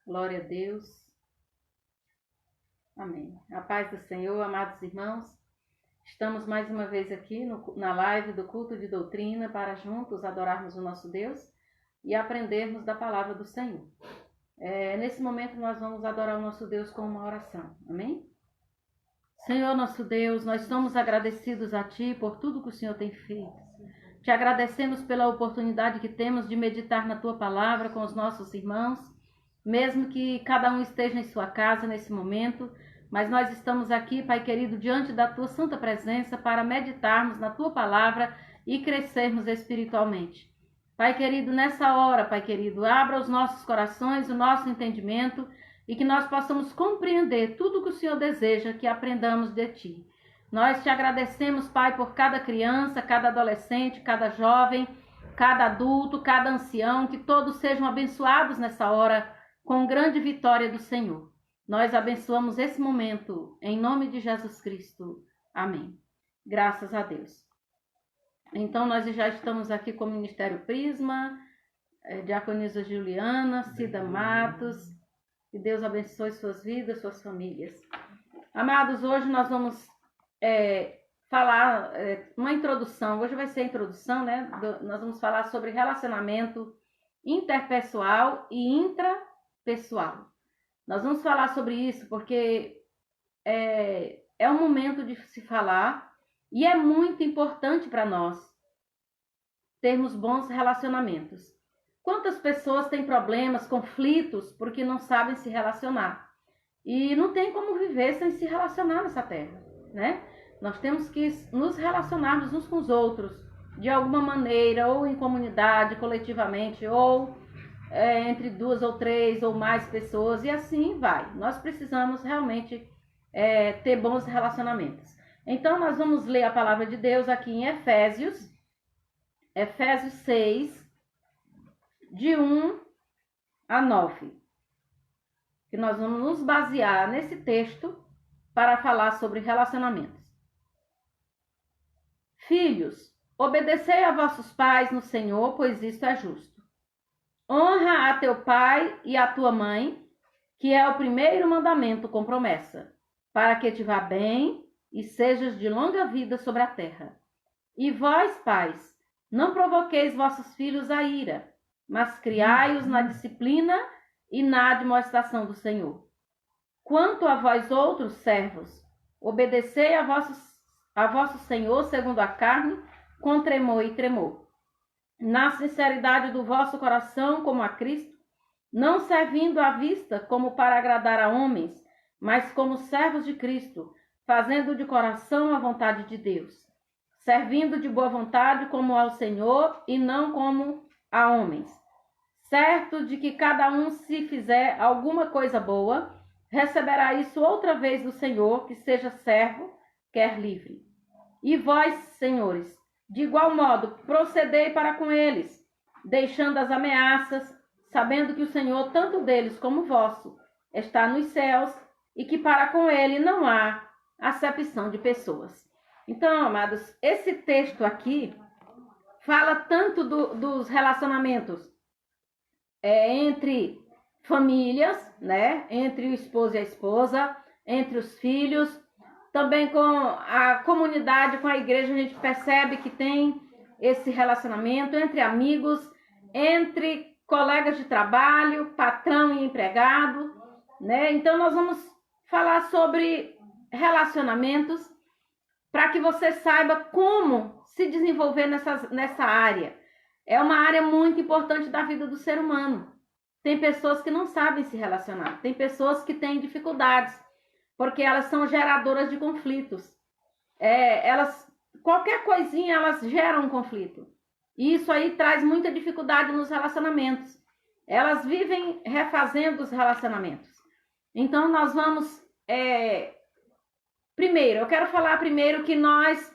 Glória a Deus. Amém. A paz do Senhor, amados irmãos. Estamos mais uma vez aqui na live do culto de doutrina para juntos adorarmos o nosso Deus e aprendermos da palavra do Senhor. Nesse momento nós vamos adorar o nosso Deus com uma oração. Amém? Senhor nosso Deus, nós somos agradecidos a Ti por tudo que o Senhor tem feito. Te agradecemos pela oportunidade que temos de meditar na Tua palavra com os nossos irmãos, mesmo que cada um esteja em sua casa nesse momento, mas nós estamos aqui, Pai querido, diante da Tua santa presença para meditarmos na Tua palavra e crescermos espiritualmente. Pai querido, nessa hora, Pai querido, abra os nossos corações, o nosso entendimento e que nós possamos compreender tudo o que o Senhor deseja que aprendamos de Ti. Nós te agradecemos, Pai, por cada criança, cada adolescente, cada jovem, cada adulto, cada ancião, que todos sejam abençoados nessa hora com grande vitória do Senhor. Nós abençoamos esse momento em nome de Jesus Cristo. Amém. Graças a Deus. Então, nós já estamos aqui com o Ministério Prisma, Diaconisa Juliana, Cida Matos. Que Deus abençoe suas vidas, suas famílias. Amados, hoje nós vamos falar uma introdução. Hoje vai ser a introdução, né? Nós vamos falar sobre relacionamento interpessoal e intrapessoal. Nós vamos falar sobre isso porque é um momento de se falar e é muito importante para nós termos bons relacionamentos. Quantas pessoas têm problemas, conflitos, porque não sabem se relacionar? E não tem como viver sem se relacionar nessa terra, né? Nós temos que nos relacionarmos uns com os outros, de alguma maneira, ou em comunidade, coletivamente, ou entre 2 ou 3 ou mais pessoas, e assim vai. Nós precisamos realmente ter bons relacionamentos. Então, nós vamos ler a palavra de Deus aqui em Efésios 6, de 1 a 9. Que nós vamos nos basear nesse texto para falar sobre relacionamentos. Filhos, obedecei a vossos pais no Senhor, pois isto é justo. Honra a teu pai e a tua mãe, que é o primeiro mandamento com promessa, para que te vá bem e sejas de longa vida sobre a terra. E vós, pais, não provoqueis vossos filhos a ira, mas criai-os na disciplina e na admoestação do Senhor. Quanto a vós outros servos, obedecei a vosso Senhor segundo a carne, com tremor e tremor, na sinceridade do vosso coração como a Cristo, não servindo à vista como para agradar a homens, mas como servos de Cristo, fazendo de coração a vontade de Deus, servindo de boa vontade como ao Senhor e não como a homens, certo de que cada um, se fizer alguma coisa boa, receberá isso outra vez do Senhor, que seja servo, quer livre. E vós, senhores, de igual modo, procedei para com eles, deixando as ameaças, sabendo que o Senhor, tanto deles como vosso, está nos céus e que para com ele não há acepção de pessoas. Então, amados, esse texto aqui fala tanto dos relacionamentos entre famílias, né? Entre o esposo e a esposa, entre os filhos, também com a comunidade, com a igreja, a gente percebe que tem esse relacionamento entre amigos, entre colegas de trabalho, patrão e empregado, né? Então, nós vamos falar sobre relacionamentos para que você saiba como se desenvolver nessa área. É uma área muito importante da vida do ser humano. Tem pessoas que não sabem se relacionar, tem pessoas que têm dificuldades, porque elas são geradoras de conflitos. Qualquer coisinha, elas geram um conflito. E isso aí traz muita dificuldade nos relacionamentos. Elas vivem refazendo os relacionamentos. Então, nós vamos... Primeiro, eu quero falar primeiro que nós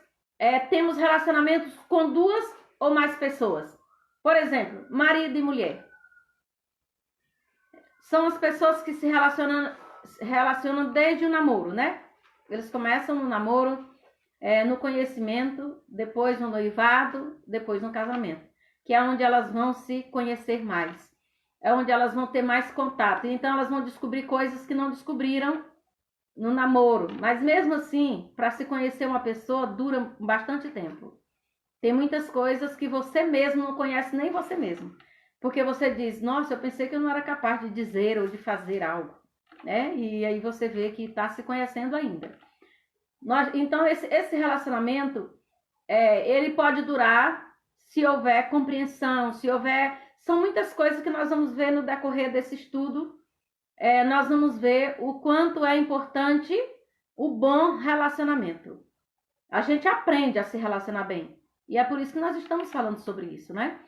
temos relacionamentos com 2 ou mais pessoas. Por exemplo, marido e mulher. São as pessoas que se relacionam desde o namoro, né? Eles começam no namoro, no conhecimento, depois no noivado, depois no casamento, que é onde elas vão se conhecer mais. é onde elas vão ter mais contato. Então elas vão descobrir coisas que não descobriram no namoro. Mas mesmo assim, para se conhecer uma pessoa, dura bastante tempo. Tem muitas coisas que você mesmo não conhece, nem você mesmo. Porque você diz, nossa, eu pensei que eu não era capaz de dizer ou de fazer algo. Né? E aí você vê que está se conhecendo ainda. Então esse relacionamento, ele pode durar se houver compreensão, se houver... São muitas coisas que nós vamos ver no decorrer desse estudo. Nós vamos ver o quanto é importante o bom relacionamento. A gente aprende a se relacionar bem. E é por isso que nós estamos falando sobre isso, né?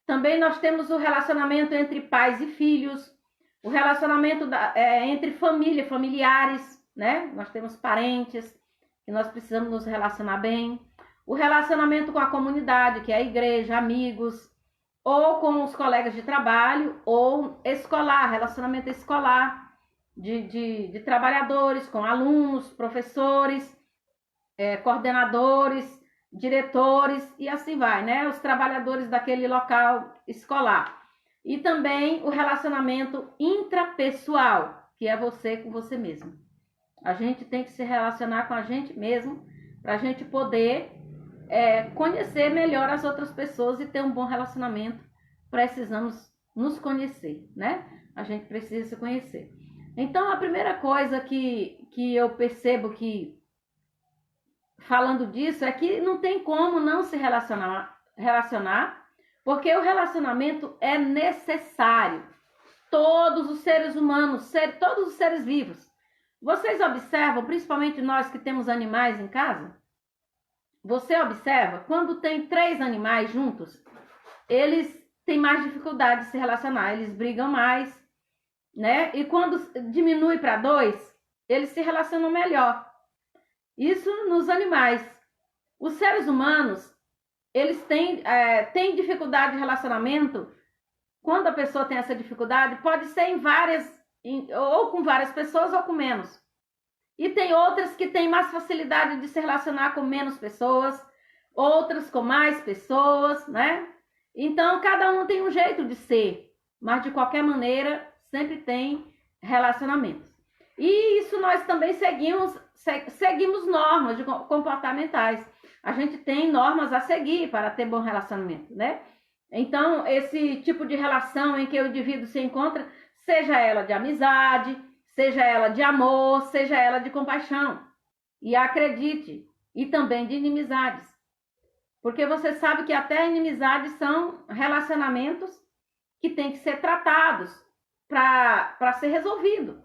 Também nós temos o relacionamento entre pais e filhos, o relacionamento entre familiares, né? Nós temos parentes que nós precisamos nos relacionar bem. O relacionamento com a comunidade, que é a igreja, amigos, ou com os colegas de trabalho, ou escolar, relacionamento escolar, de trabalhadores, com alunos, professores, coordenadores, diretores, e assim vai, né? Os trabalhadores daquele local escolar. E também o relacionamento intrapessoal, que é você com você mesmo. A gente tem que se relacionar com a gente mesmo, para a gente poder conhecer melhor as outras pessoas e ter um bom relacionamento. Precisamos nos conhecer, né? A gente precisa se conhecer. Então, a primeira coisa que eu percebo que, falando disso, é que não tem como não se relacionar, porque o relacionamento é necessário. Todos os seres humanos, todos os seres vivos. Vocês observam, principalmente nós que temos animais em casa, você observa, quando tem 3 animais juntos, eles têm mais dificuldade de se relacionar, eles brigam mais, né? E quando diminui para 2, eles se relacionam melhor. Isso nos animais. Os seres humanos, eles têm dificuldade de relacionamento. Quando a pessoa tem essa dificuldade, pode ser ou com várias pessoas ou com menos. E tem outras que têm mais facilidade de se relacionar com menos pessoas, outras com mais pessoas, né? Então, cada um tem um jeito de ser, mas de qualquer maneira, sempre tem relacionamentos. E isso nós também seguimos normas comportamentais. A gente tem normas a seguir para ter bom relacionamento, né? Então, esse tipo de relação em que o indivíduo se encontra, seja ela de amizade, seja ela de amor, seja ela de compaixão. E acredite, e também de inimizades. Porque você sabe que até inimizades são relacionamentos que têm que ser tratados para ser resolvido.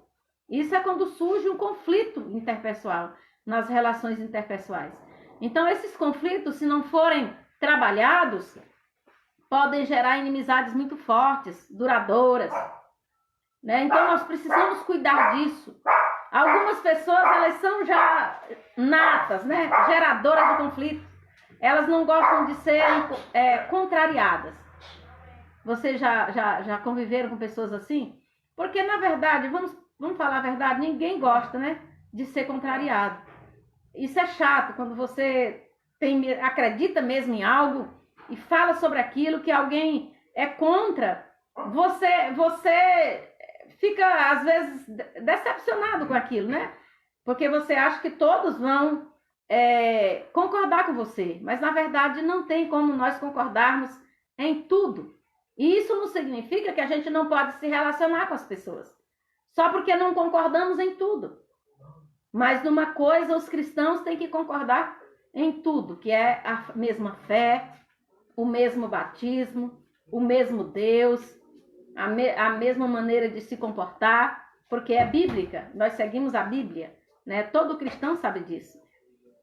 Isso é quando surge um conflito interpessoal, nas relações interpessoais. Então, esses conflitos, se não forem trabalhados, podem gerar inimizades muito fortes, duradouras. Né? Então, nós precisamos cuidar disso. Algumas pessoas, elas são já natas, né? Geradoras de conflito. Elas não gostam de serem contrariadas. Vocês já conviveram com pessoas assim? Porque, na verdade, vamos falar a verdade, ninguém gosta, né, de ser contrariado. Isso é chato, quando você acredita mesmo em algo e fala sobre aquilo que alguém é contra, você fica, às vezes, decepcionado com aquilo, né? Porque você acha que todos vão concordar com você, mas, na verdade, não tem como nós concordarmos em tudo. E isso não significa que a gente não pode se relacionar com as pessoas, só porque não concordamos em tudo. Mas numa coisa, os cristãos têm que concordar em tudo, que é a mesma fé, o mesmo batismo, o mesmo Deus, a mesma maneira de se comportar, porque é bíblica, nós seguimos a Bíblia, né? Todo cristão sabe disso.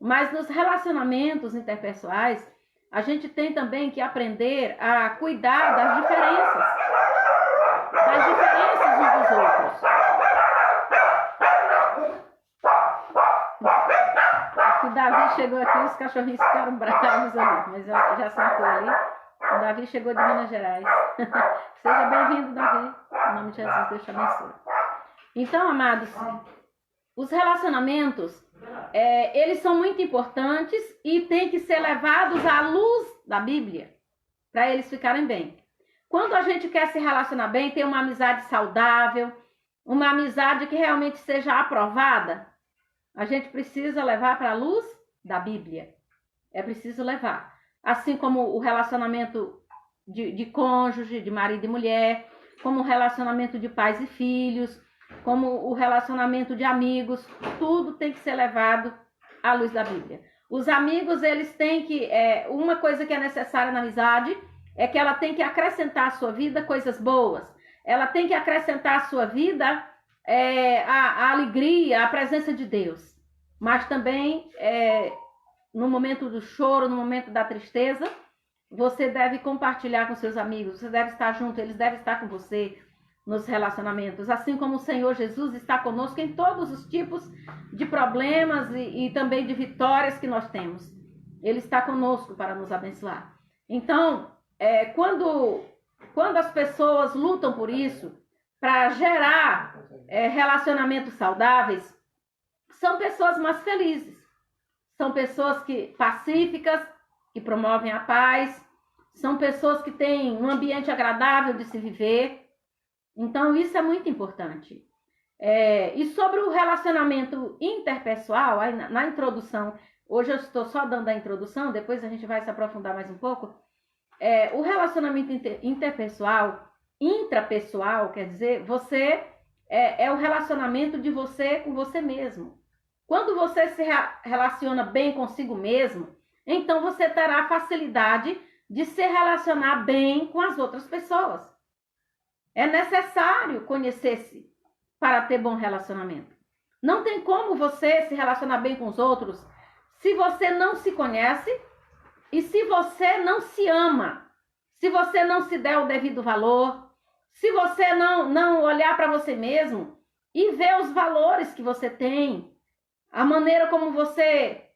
Mas nos relacionamentos interpessoais, a gente tem também que aprender a cuidar das diferenças uns dos outros. O Davi chegou aqui, os cachorrinhos ficaram bravos ali, mas já sentou ali. O Davi chegou de Minas Gerais. Seja bem-vindo, Davi. Em nome de Jesus, Deus te abençoe. Então, amados, os relacionamentos, eles são muito importantes e têm que ser levados à luz da Bíblia, para eles ficarem bem. Quando a gente quer se relacionar bem, ter uma amizade saudável, uma amizade que realmente seja aprovada, a gente precisa levar para a luz da Bíblia. É preciso levar. Assim como o relacionamento de cônjuge, de marido e mulher, como o relacionamento de pais e filhos, como o relacionamento de amigos, tudo tem que ser levado à luz da Bíblia. Os amigos, eles têm que... uma coisa que é necessária na amizade é que ela tem que acrescentar à sua vida coisas boas. Ela tem que acrescentar à sua vida a alegria, a presença de Deus. Mas também, no momento do choro, no momento da tristeza, você deve compartilhar com seus amigos, você deve estar junto, eles devem estar com você nos relacionamentos. Assim como o Senhor Jesus está conosco em todos os tipos de problemas e também de vitórias que nós temos. Ele está conosco para nos abençoar. Então, quando as pessoas lutam por isso, para gerar relacionamentos saudáveis, são pessoas mais felizes. São pessoas pacíficas, que promovem a paz. São pessoas que têm um ambiente agradável de se viver. Então, isso é muito importante. E sobre o relacionamento interpessoal, aí na introdução, hoje eu estou só dando a introdução, depois a gente vai se aprofundar mais um pouco. O relacionamento interpessoal, intrapessoal, quer dizer, é o relacionamento de você com você mesmo. Quando você se relaciona bem consigo mesmo, então você terá facilidade de se relacionar bem com as outras pessoas. É necessário conhecer-se para ter bom relacionamento. Não tem como você se relacionar bem com os outros se você não se conhece e se você não se ama, se você não se der o devido valor, se você não olhar para você mesmo e ver os valores que você tem, a maneira como você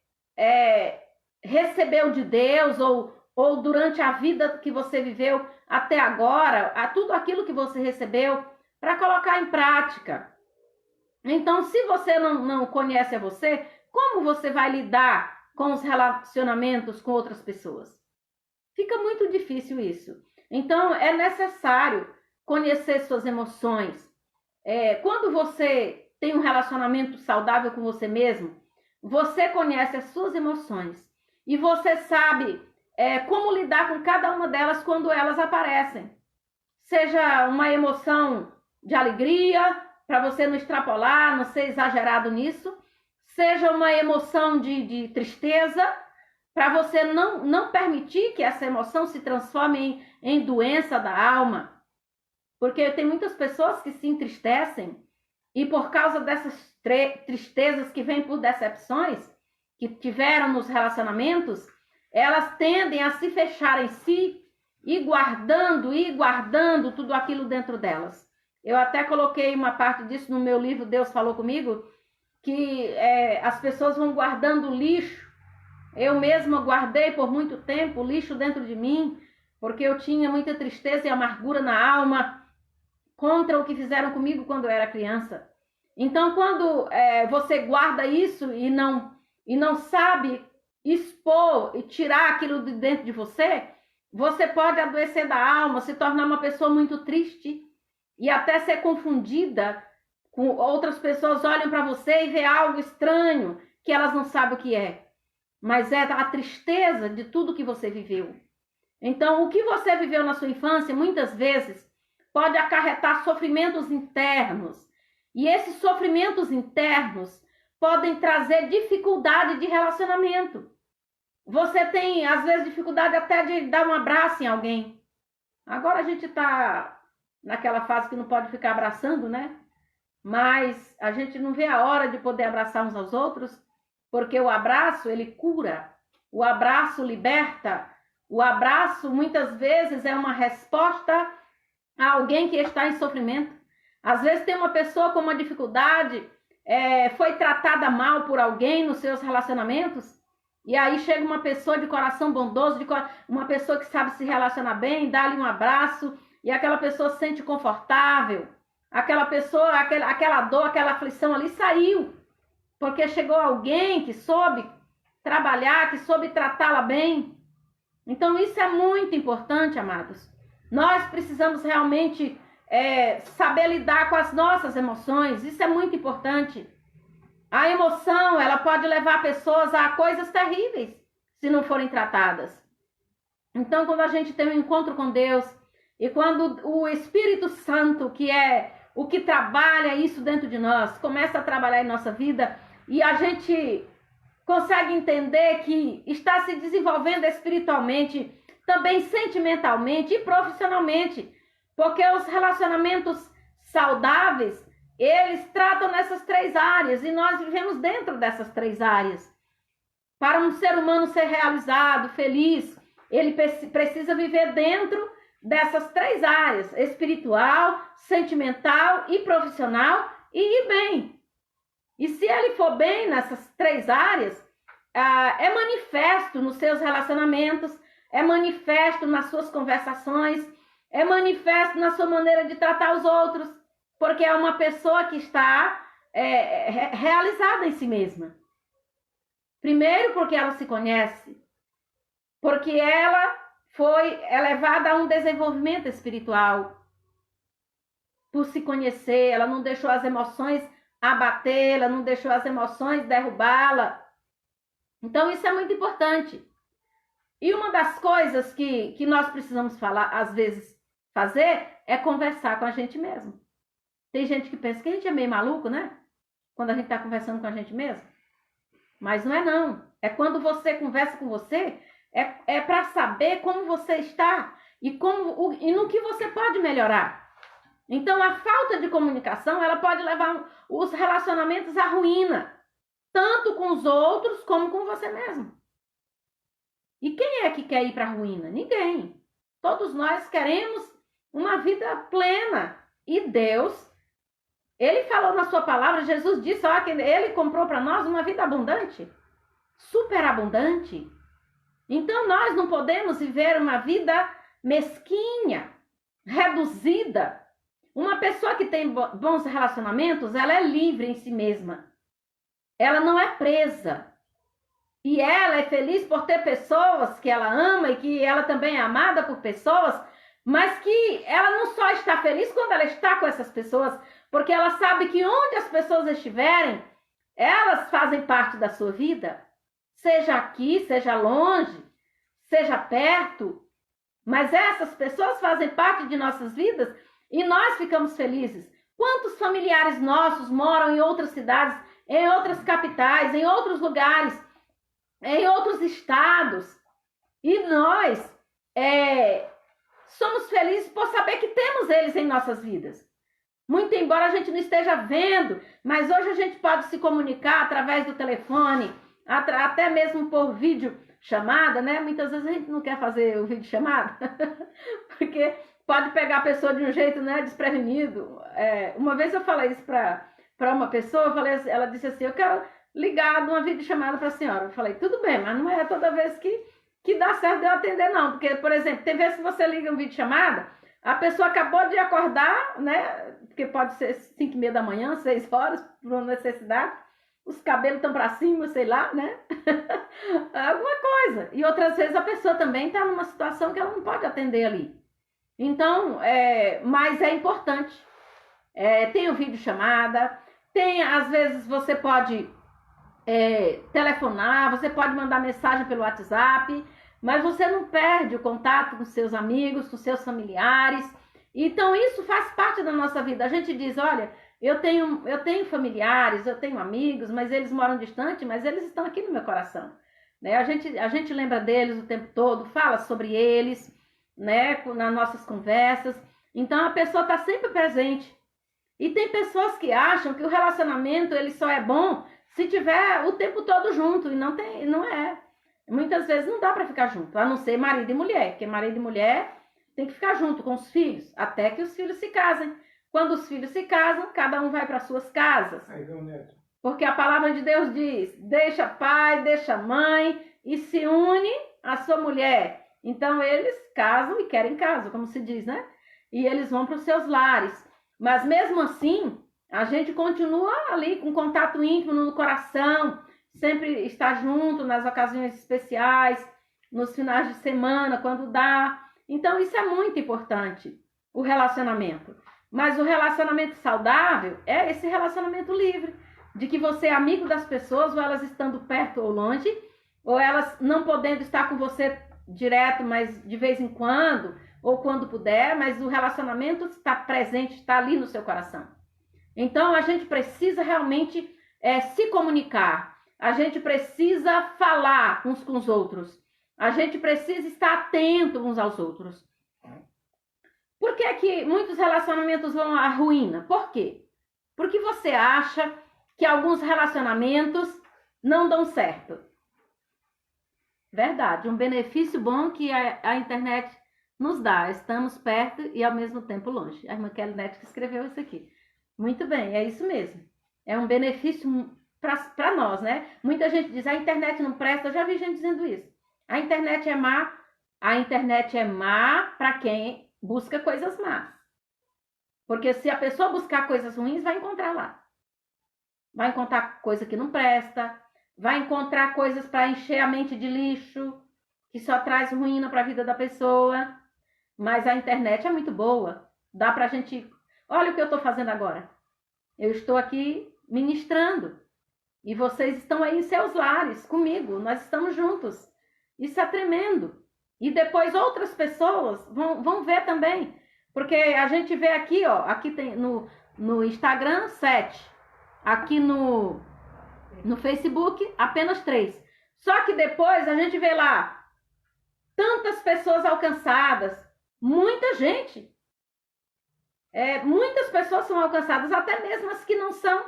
recebeu de Deus ou durante a vida que você viveu até agora, tudo aquilo que você recebeu, para colocar em prática. Então, se você não conhece a você, como você vai lidar com os relacionamentos com outras pessoas? Fica muito difícil isso. Então, é necessário conhecer suas emoções. Quando você tem um relacionamento saudável com você mesmo, você conhece as suas emoções e você sabe como lidar com cada uma delas quando elas aparecem. Seja uma emoção de alegria, para você não extrapolar, não ser exagerado nisso. Seja uma emoção de tristeza, para você não permitir que essa emoção se transforme em doença da alma. Porque tem muitas pessoas que se entristecem e por causa dessas tristezas que vêm por decepções que tiveram nos relacionamentos, elas tendem a se fechar em si e guardando tudo aquilo dentro delas. Eu até coloquei uma parte disso no meu livro, Deus Falou Comigo, que as pessoas vão guardando lixo. Eu mesma guardei por muito tempo lixo dentro de mim, porque eu tinha muita tristeza e amargura na alma contra o que fizeram comigo quando eu era criança. Então, quando você guarda isso e não sabe expor e tirar aquilo de dentro de você, você pode adoecer da alma, se tornar uma pessoa muito triste e até ser confundida com outras pessoas, olham para você e vê algo estranho que elas não sabem o que é. Mas é a tristeza de tudo que você viveu. Então, o que você viveu na sua infância, muitas vezes, pode acarretar sofrimentos internos. E esses sofrimentos internos podem trazer dificuldade de relacionamento. Você tem, às vezes, dificuldade até de dar um abraço em alguém. Agora a gente está naquela fase que não pode ficar abraçando, né? Mas a gente não vê a hora de poder abraçar uns aos outros, porque o abraço, ele cura. O abraço liberta. O abraço, muitas vezes, é uma resposta a alguém que está em sofrimento. Às vezes tem uma pessoa com uma dificuldade, foi tratada mal por alguém nos seus relacionamentos, e aí chega uma pessoa de coração bondoso, uma pessoa que sabe se relacionar bem, dá-lhe um abraço, e aquela pessoa se sente confortável. Aquela pessoa, aquela dor, aquela aflição ali saiu, porque chegou alguém que soube trabalhar, que soube tratá-la bem. Então isso é muito importante, amados. Nós precisamos realmente saber lidar com as nossas emoções. Isso é muito importante. A emoção, ela pode levar pessoas a coisas terríveis se não forem tratadas. Então, quando a gente tem um encontro com Deus e quando o Espírito Santo, que é o que trabalha isso dentro de nós, começa a trabalhar em nossa vida e a gente consegue entender que está se desenvolvendo espiritualmente, também sentimentalmente e profissionalmente, porque os relacionamentos saudáveis, eles tratam nessas 3 áreas e nós vivemos dentro dessas 3 áreas. Para um ser humano ser realizado, feliz, ele precisa viver dentro dessas 3 áreas, espiritual, sentimental e profissional, e ir bem. E se ele for bem nessas 3 áreas, é manifesto nos seus relacionamentos, é manifesto nas suas conversações, é manifesto na sua maneira de tratar os outros, porque é uma pessoa que está realizada em si mesma. Primeiro, porque ela se conhece, porque ela foi elevada a um desenvolvimento espiritual. Por se conhecer, ela não deixou as emoções abatê-la, não deixou as emoções derrubá-la. Então, isso é muito importante. E uma das coisas que nós precisamos falar, às vezes, fazer, é conversar com a gente mesmo. Tem gente que pensa que a gente é meio maluco, né? Quando a gente está conversando com a gente mesmo. Mas não é não. É quando você conversa com você, é para saber como você está e no que você pode melhorar. Então, a falta de comunicação, ela pode levar os relacionamentos à ruína, tanto com os outros como com você mesmo. E quem é que quer ir para a ruína? Ninguém. Todos nós queremos uma vida plena. E Deus, Ele falou na sua palavra, Jesus disse que Ele comprou para nós uma vida abundante, superabundante. Então, nós não podemos viver uma vida mesquinha, reduzida. Uma pessoa que tem bons relacionamentos, ela é livre em si mesma. Ela não é presa. E ela é feliz por ter pessoas que ela ama e que ela também é amada por pessoas, mas que ela não só está feliz quando ela está com essas pessoas, porque ela sabe que onde as pessoas estiverem, elas fazem parte da sua vida. Seja aqui, seja longe, seja perto, mas essas pessoas fazem parte de nossas vidas e nós ficamos felizes. Quantos familiares nossos moram em outras cidades, em outras capitais, em outros lugares, em outros estados, e nós somos felizes por saber que temos eles em nossas vidas. Muito embora a gente não esteja vendo, mas hoje a gente pode se comunicar através do telefone, até mesmo por vídeo chamada, né? Muitas vezes a gente não quer fazer o vídeo chamada, porque pode pegar a pessoa de um jeito, né, desprevenido. Uma vez eu falei isso para uma pessoa, ela disse assim, eu quero ligar numa videochamada para a senhora. Eu falei, tudo bem, mas não é toda vez que dá certo de eu atender, não. Porque, por exemplo, tem vezes que você liga uma videochamada, a pessoa acabou de acordar, né? Porque pode ser 5h30 da manhã, 6 horas, por uma necessidade. Os cabelos estão para cima, sei lá, né? Alguma coisa. E outras vezes a pessoa também está numa situação que ela não pode atender ali. Então, mas é importante. Tem o videochamada, às vezes você pode telefonar, você pode mandar mensagem pelo WhatsApp, mas você não perde o contato com seus amigos, com seus familiares. Então isso faz parte da nossa vida. A gente diz, olha, eu tenho familiares, eu tenho amigos, mas eles moram distante, mas eles estão aqui no meu coração, né? A gente lembra deles o tempo todo, fala sobre eles, né, nas nossas conversas. Então a pessoa está sempre presente. E tem pessoas que acham que o relacionamento ele só é bom se tiver o tempo todo junto, e não é. Muitas vezes não dá para ficar junto, a não ser marido e mulher, porque marido e mulher tem que ficar junto com os filhos, até que os filhos se casem. Quando os filhos se casam, cada um vai para suas casas. Porque a palavra de Deus diz, deixa pai, deixa mãe e se une à sua mulher. Então eles casam e querem casa, como se diz, né? E eles vão para os seus lares. Mas mesmo assim, a gente continua ali com contato íntimo no coração, sempre está junto nas ocasiões especiais, nos finais de semana, quando dá. Então, isso é muito importante, o relacionamento. Mas o relacionamento saudável é esse relacionamento livre, de que você é amigo das pessoas, ou elas estando perto ou longe, ou elas não podendo estar com você direto, mas de vez em quando, ou quando puder, mas o relacionamento está presente, está ali no seu coração. Então, a gente precisa realmente se comunicar, a gente precisa falar uns com os outros, a gente precisa estar atento uns aos outros. Por que que muitos relacionamentos vão à ruína? Por quê? Porque você acha que alguns relacionamentos não dão certo. Verdade, um benefício bom que a internet nos dá. Estamos perto e ao mesmo tempo longe. A irmã Kelly Neto que escreveu isso aqui. Muito bem, é isso mesmo. É um benefício para nós, né? Muita gente diz, a internet não presta. Eu já vi gente dizendo isso. A internet é má. A internet é má para quem busca coisas más. Porque se a pessoa buscar coisas ruins, vai encontrar lá. Vai encontrar coisa que não presta, vai encontrar coisas para encher a mente de lixo, que só traz ruína para a vida da pessoa. Mas a internet é muito boa. Dá para a gente... Olha o que eu estou fazendo agora. Eu estou aqui ministrando. E vocês estão aí em seus lares comigo. Nós estamos juntos. Isso é tremendo. E depois outras pessoas vão ver também. Porque a gente vê aqui, ó. Aqui tem no Instagram, 7. Aqui no Facebook, apenas 3. Só que depois a gente vê lá tantas pessoas alcançadas. Muita gente. Muitas pessoas são alcançadas, até mesmo as que não são,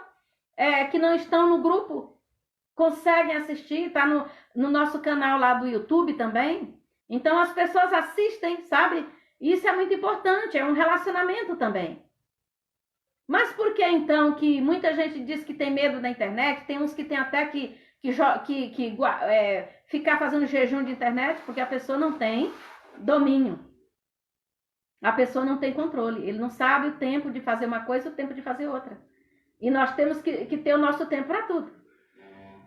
que não estão no grupo, conseguem assistir, está no nosso canal lá do YouTube também. Então as pessoas assistem, sabe? Isso é muito importante, é um relacionamento também. Mas por que então que muita gente diz que tem medo da internet? Tem uns que tem até que ficar fazendo jejum de internet, porque a pessoa não tem domínio. A pessoa não tem controle. Ele não sabe o tempo de fazer uma coisa e o tempo de fazer outra. E nós temos que ter o nosso tempo para tudo.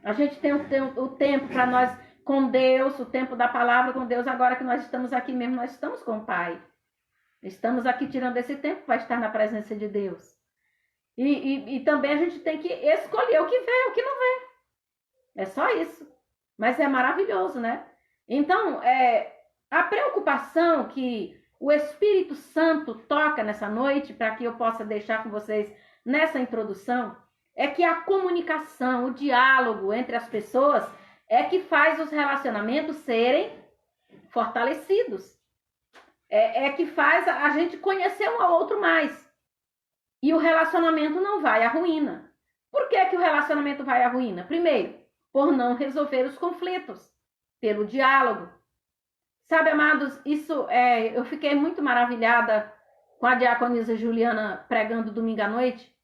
A gente tem o tempo para nós com Deus, o tempo da palavra com Deus. Agora que nós estamos aqui mesmo, nós estamos com o Pai. Estamos aqui tirando esse tempo para estar na presença de Deus. E também a gente tem que escolher o que vê, o que não vê. É só isso. Mas é maravilhoso, né? Então, a preocupação que o Espírito Santo toca nessa noite, para que eu possa deixar com vocês nessa introdução, é que a comunicação, o diálogo entre as pessoas é que faz os relacionamentos serem fortalecidos. É que faz a gente conhecer um ao outro mais. E o relacionamento não vai à ruína. Por que que o relacionamento vai à ruína? Primeiro, por não resolver os conflitos, pelo diálogo. Sabe, amados, eu fiquei muito maravilhada com a diaconisa Juliana pregando domingo à noite.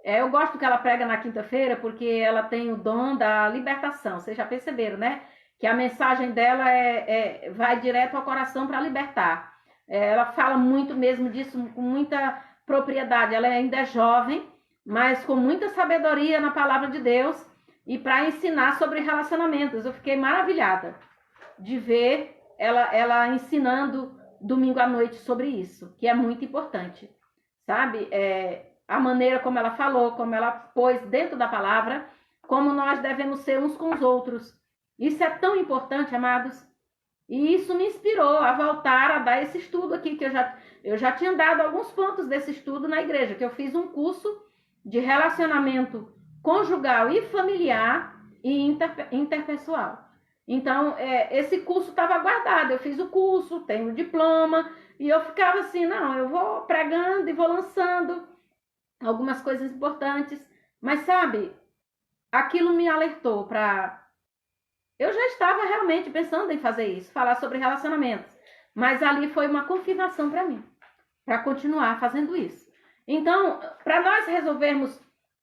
Eu gosto que ela prega na quinta-feira porque ela tem o dom da libertação. Vocês já perceberam, né? Que a mensagem dela vai direto ao coração para libertar. Ela fala muito mesmo disso, com muita propriedade. Ela ainda é jovem, mas com muita sabedoria na palavra de Deus e para ensinar sobre relacionamentos. Eu fiquei maravilhada de ver ela ensinando domingo à noite sobre isso, que é muito importante, sabe? A maneira como ela falou, como ela pôs dentro da palavra, como nós devemos ser uns com os outros. Isso é tão importante, amados. E isso me inspirou a voltar a dar esse estudo aqui, que eu já tinha dado alguns pontos desse estudo na igreja, que eu fiz um curso de relacionamento conjugal e familiar e interpessoal. Então, esse curso estava guardado. Eu fiz o curso, tenho o diploma, e eu ficava assim, não, eu vou pregando e vou lançando algumas coisas importantes. Mas, sabe, aquilo me alertou para... Eu já estava realmente pensando em fazer isso, falar sobre relacionamentos. Mas ali foi uma confirmação para mim, para continuar fazendo isso. Então, para nós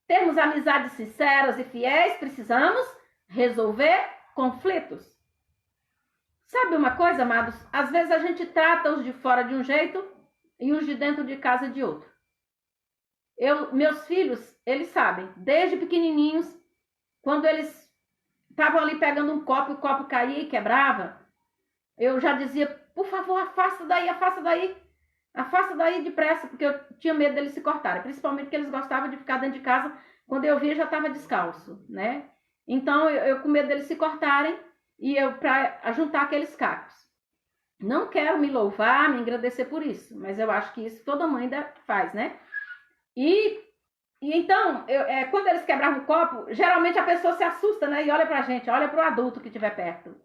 termos amizades sinceras e fiéis, precisamos resolver conflitos. Sabe uma coisa, amados? Às vezes a gente trata os de fora de um jeito e os de dentro de casa de outro. Meus filhos, eles sabem, desde pequenininhos, quando eles estavam ali pegando um copo, o copo caía e quebrava, eu já dizia por favor, afasta daí depressa, porque eu tinha medo deles se cortarem, principalmente porque eles gostavam de ficar dentro de casa, quando eu via já estava descalço, né? Então, eu com medo deles se cortarem, e eu para juntar aqueles cacos. Não quero me louvar, me engrandecer por isso, mas eu acho que isso toda mãe faz, né? E então, quando eles quebravam o copo, geralmente a pessoa se assusta, né? E olha pra gente, olha pro adulto que estiver perto.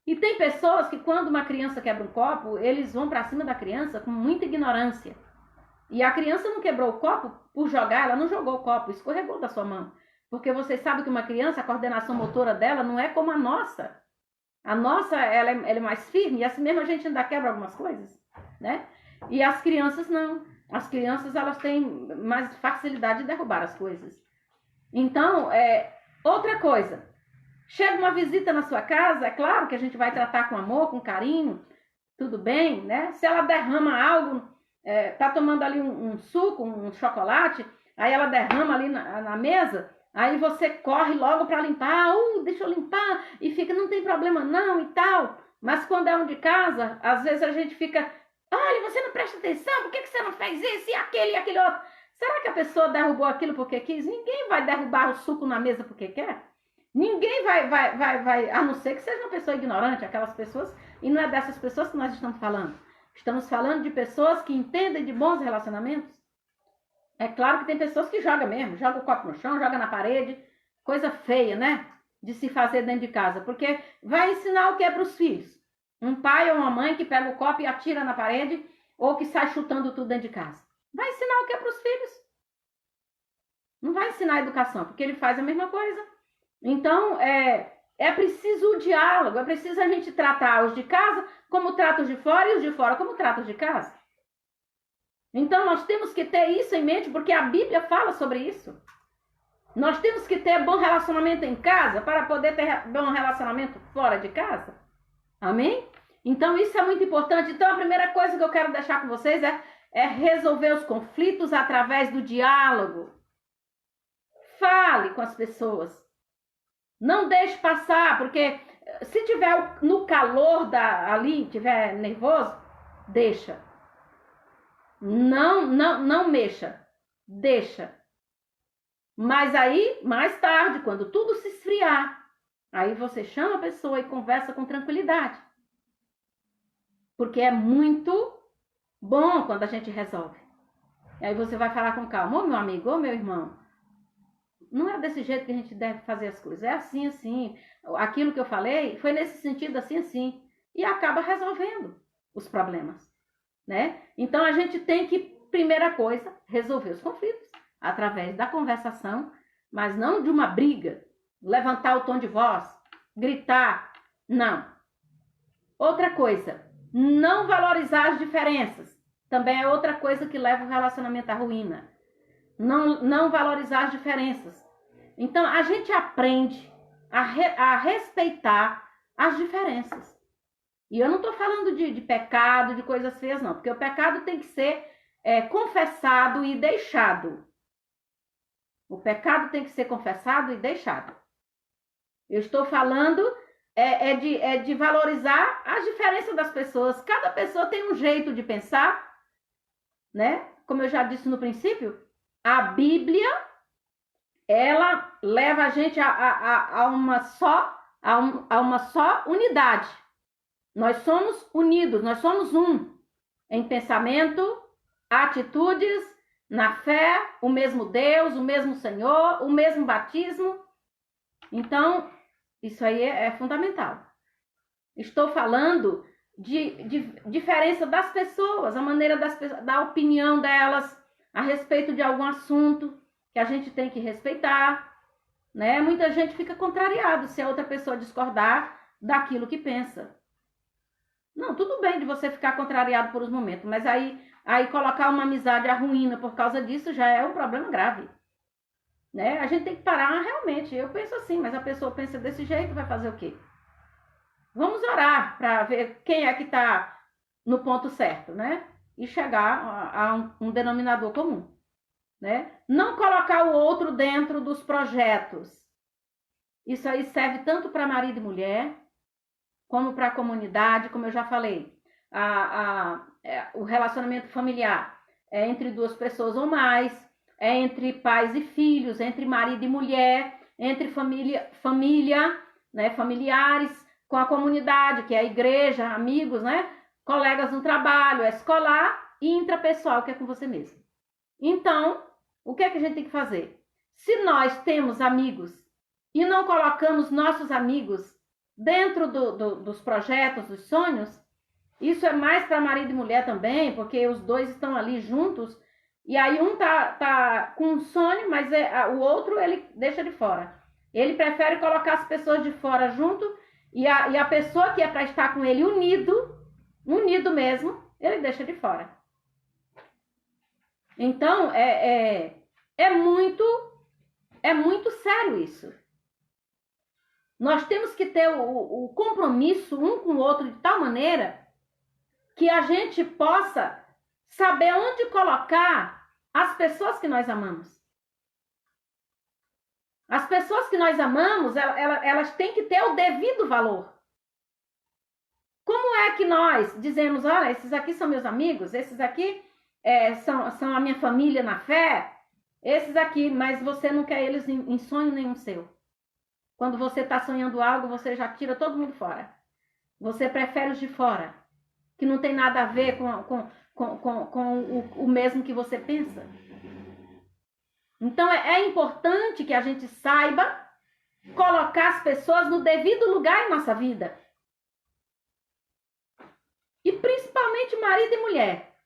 E tem pessoas que quando uma criança quebra um copo, eles vão pra cima da criança com muita ignorância. E a criança não quebrou o copo por jogar, ela não jogou o copo, escorregou da sua mão. Porque vocês sabem que uma criança, a coordenação motora dela não é como a nossa. A nossa, ela é mais firme, e assim mesmo a gente ainda quebra algumas coisas, né? E as crianças não. As crianças, elas têm mais facilidade de derrubar as coisas. Então, outra coisa. Chega uma visita na sua casa, é claro que a gente vai tratar com amor, com carinho, tudo bem, né? Se ela derrama algo, tá tomando ali um suco, um chocolate, aí ela derrama ali na mesa, aí você corre logo para limpar, deixa eu limpar, e fica, não tem problema não e tal. Mas quando é um de casa, às vezes a gente fica, olha, você não presta atenção, por que você não faz isso e aquele outro? Será que a pessoa derrubou aquilo porque quis? Ninguém vai derrubar o suco na mesa porque quer. Ninguém vai, a não ser que seja uma pessoa ignorante, aquelas pessoas, e não é dessas pessoas que nós estamos falando. Estamos falando de pessoas que entendem de bons relacionamentos. É claro que tem pessoas que jogam mesmo, joga o copo no chão, joga na parede, coisa feia, né? De se fazer dentro de casa, porque vai ensinar o que é para os filhos. Um pai ou uma mãe que pega o copo e atira na parede, ou que sai chutando tudo dentro de casa. Vai ensinar o que é para os filhos. Não vai ensinar a educação, porque ele faz a mesma coisa. Então, é preciso o diálogo, é preciso a gente tratar os de casa como trata os de fora e os de fora como trata os de casa. Então, nós temos que ter isso em mente, porque a Bíblia fala sobre isso. Nós temos que ter bom relacionamento em casa para poder ter bom relacionamento fora de casa. Amém? Então, isso é muito importante. Então, a primeira coisa que eu quero deixar com vocês é resolver os conflitos através do diálogo. Fale com as pessoas. Não deixe passar, porque se tiver no calor ali, tiver nervoso, deixa. Não mexa. Deixa. Mas aí, mais tarde, quando tudo se esfriar, aí você chama a pessoa e conversa com tranquilidade. Porque é muito bom quando a gente resolve. E aí você vai falar com calma. Ô meu amigo, ô meu irmão, não é desse jeito que a gente deve fazer as coisas. É assim, assim. Aquilo que eu falei foi nesse sentido, assim, assim. E acaba resolvendo os problemas, né? Então, a gente tem que, primeira coisa, resolver os conflitos através da conversação, mas não de uma briga, levantar o tom de voz, gritar. Não. Outra coisa, não valorizar as diferenças. Também é outra coisa que leva o relacionamento à ruína. Não valorizar as diferenças. Então, a gente aprende a respeitar as diferenças. E eu não estou falando de pecado, de coisas feias, não. Porque o pecado tem que ser confessado e deixado. O pecado tem que ser confessado e deixado. Eu estou falando de valorizar as diferenças das pessoas. Cada pessoa tem um jeito de pensar, né? Como eu já disse no princípio, a Bíblia, ela leva a gente a uma só unidade. Nós somos unidos, nós somos um. Em pensamento, atitudes, na fé, o mesmo Deus, o mesmo Senhor, o mesmo batismo. Então, isso aí é fundamental. Estou falando de diferença das pessoas, a maneira da opinião delas a respeito de algum assunto que a gente tem que respeitar, né? Muita gente fica contrariado se a outra pessoa discordar daquilo que pensa. Não, tudo bem de você ficar contrariado por uns momentos, mas aí colocar uma amizade à ruína por causa disso já é um problema grave, né? A gente tem que parar realmente. Eu penso assim, mas a pessoa pensa desse jeito, vai fazer o quê? Vamos orar para ver quem é que está no ponto certo, né? E chegar a um denominador comum, né? Não colocar o outro dentro dos projetos. Isso aí serve tanto para marido e mulher, como para a comunidade, como eu já falei. o relacionamento familiar é entre duas pessoas ou mais, é entre pais e filhos, entre marido e mulher, entre família, né, familiares, com a comunidade, que é a igreja, amigos, né, colegas no trabalho, é escolar e intrapessoal, que é com você mesmo. Então, o que é que a gente tem que fazer? Se nós temos amigos e não colocamos nossos amigos dentro dos projetos, dos sonhos, isso é mais para marido e mulher também, porque os dois estão ali juntos, e aí um tá com um sonho, mas o outro ele deixa de fora. Ele prefere colocar as pessoas de fora junto, e a pessoa que é para estar com ele unido mesmo, ele deixa de fora. Então, é muito sério isso. Nós temos que ter o compromisso um com o outro de tal maneira que a gente possa saber onde colocar as pessoas que nós amamos. As pessoas que nós amamos, elas têm que ter o devido valor. Como é que nós dizemos, olha, esses aqui são meus amigos, esses aqui são a minha família na fé, esses aqui, mas você não quer eles em sonho nenhum seu. Quando você está sonhando algo, você já tira todo mundo fora. Você prefere os de fora, que não tem nada a ver com o mesmo que você pensa. Então, é importante que a gente saiba colocar as pessoas no devido lugar em nossa vida. E principalmente marido e mulher.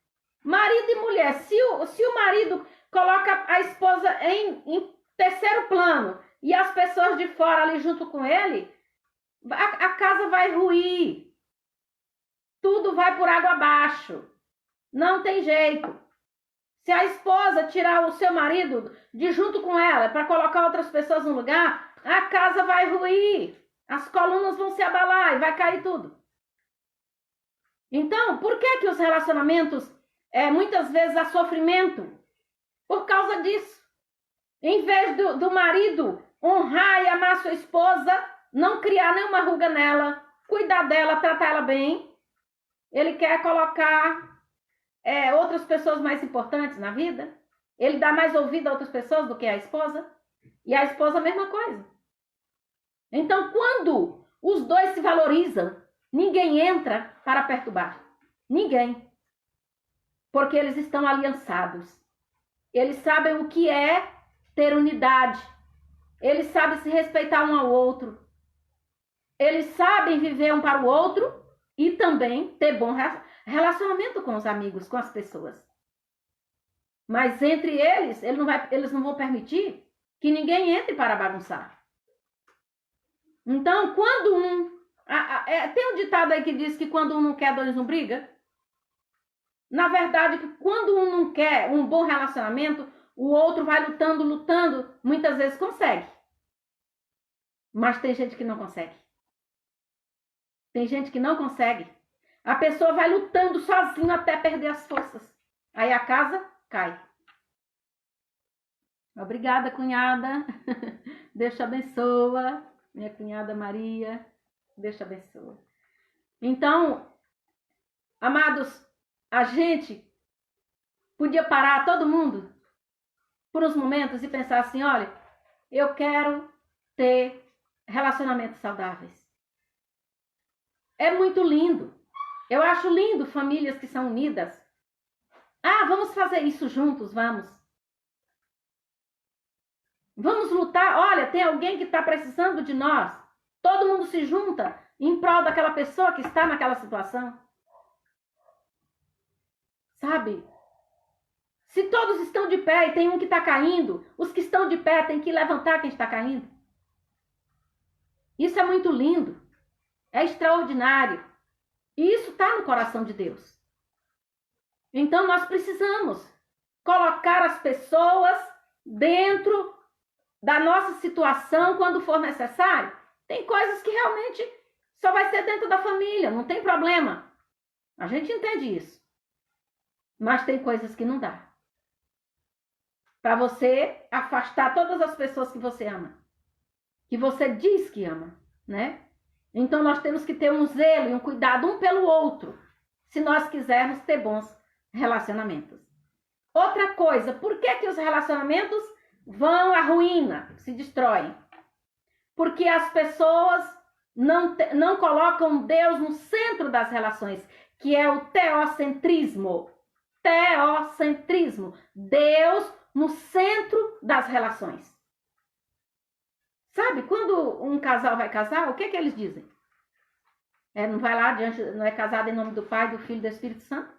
Marido e mulher, se o marido coloca a esposa em terceiro plano e as pessoas de fora ali junto com ele, a casa vai ruir. Tudo vai por água abaixo. Não tem jeito. Se a esposa tirar o seu marido de junto com ela para colocar outras pessoas no lugar, a casa vai ruir. As colunas vão se abalar e vai cair tudo. Então, por que os relacionamentos, muitas vezes, há sofrimento? Por causa disso. Em vez do marido honrar e amar sua esposa, não criar nenhuma ruga nela, cuidar dela, tratar ela bem, ele quer colocar outras pessoas mais importantes na vida. Ele dá mais ouvido a outras pessoas do que a esposa. E a esposa a mesma coisa. Então, quando os dois se valorizam, ninguém entra para perturbar. Ninguém. Porque eles estão aliançados. Eles sabem o que é ter unidade. Eles sabem se respeitar um ao outro. Eles sabem viver um para o outro e também ter bom relacionamento com os amigos, com as pessoas. Mas entre eles, eles não vão permitir que ninguém entre para bagunçar. Então, quando tem um ditado aí que diz que quando um não quer, dois não briga. Na verdade, que quando um não quer um bom relacionamento, o outro vai lutando, muitas vezes consegue. Mas tem gente que não consegue. Tem gente que não consegue. A pessoa vai lutando sozinho até perder as forças. Aí a casa cai. Obrigada, cunhada. Deus te abençoa. Minha cunhada Maria. Deus te abençoa. Então, amados, a gente podia parar todo mundo por uns momentos e pensar assim, olha, eu quero ter relacionamentos saudáveis. É muito lindo. Eu acho lindo famílias que são unidas. Ah, vamos fazer isso juntos, vamos. Vamos lutar. Olha, tem alguém que está precisando de nós. Todo mundo se junta em prol daquela pessoa que está naquela situação. Sabe? Se todos estão de pé e tem um que está caindo, os que estão de pé têm que levantar quem está caindo. Isso é muito lindo. É extraordinário. E isso está no coração de Deus. Então nós precisamos colocar as pessoas dentro da nossa situação quando for necessário. Tem coisas que realmente só vai ser dentro da família, não tem problema. A gente entende isso. Mas tem coisas que não dá. Para você afastar todas as pessoas que você ama. Que você diz que ama, né? Então nós temos que ter um zelo e um cuidado um pelo outro. se nós quisermos ter bons relacionamentos. Outra coisa, por que os relacionamentos vão à ruína, se destroem? Porque as pessoas não colocam Deus no centro das relações, que é o teocentrismo. Teocentrismo. Deus no centro das relações. Sabe, quando um casal vai casar, o que eles dizem? Não vai lá adiante, não é casado em nome do Pai, do Filho e do Espírito Santo?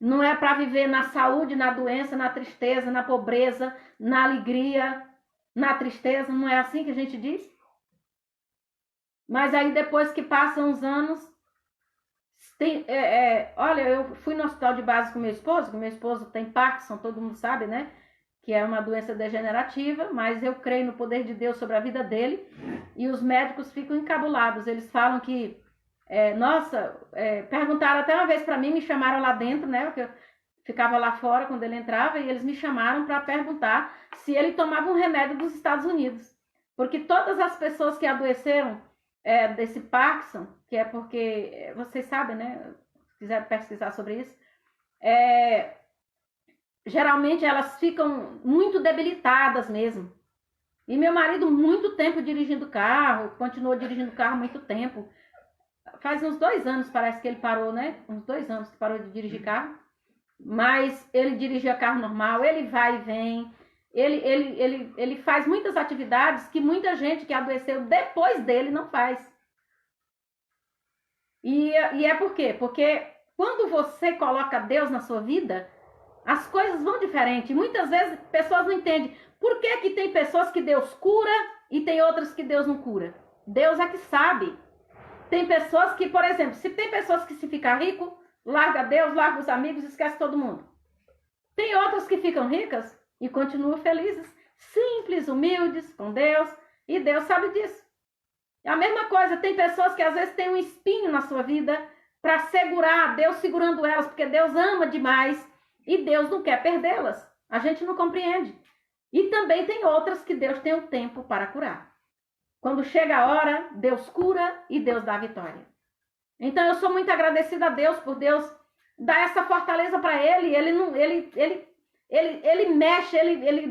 Não é para viver na saúde, na doença, na tristeza, na pobreza, na alegria, na tristeza, não é assim que a gente diz? Mas aí depois que passam os anos, olha, eu fui no hospital de base com meu esposo tem Parkinson, todo mundo sabe, né? Que é uma doença degenerativa, mas eu creio no poder de Deus sobre a vida dele, e os médicos ficam encabulados. Eles falam que, perguntaram até uma vez para mim, me chamaram lá dentro, né? Porque eu ficava lá fora quando ele entrava, e eles me chamaram para perguntar se ele tomava um remédio dos Estados Unidos. Porque todas as pessoas que adoeceram desse Parkinson, que é porque, vocês sabem, né? Se quiser pesquisar sobre isso, geralmente elas ficam muito debilitadas mesmo. E meu marido, muito tempo dirigindo carro, continuou dirigindo carro muito tempo. Faz uns 2 anos, parece que ele parou, né? Uns 2 anos que parou de dirigir carro. Mas ele dirigia carro normal, ele vai e vem. Ele faz muitas atividades que muita gente que adoeceu depois dele não faz. E é por quê? Porque quando você coloca Deus na sua vida, as coisas vão diferente. Muitas vezes pessoas não entendem por que tem pessoas que Deus cura e tem outras que Deus não cura. Deus é que sabe. Tem pessoas que, por exemplo, se tem pessoas que se ficar rico, larga Deus, larga os amigos, esquece todo mundo. Tem outras que ficam ricas e continuam felizes, simples, humildes com Deus, e Deus sabe disso. É a mesma coisa, tem pessoas que às vezes têm um espinho na sua vida para segurar, Deus segurando elas, porque Deus ama demais e Deus não quer perdê-las. A gente não compreende. E também tem outras que Deus tem o tempo para curar. Quando chega a hora, Deus cura e Deus dá a vitória. Então eu sou muito agradecida a Deus por Deus dar essa fortaleza para ele. Ele mexe,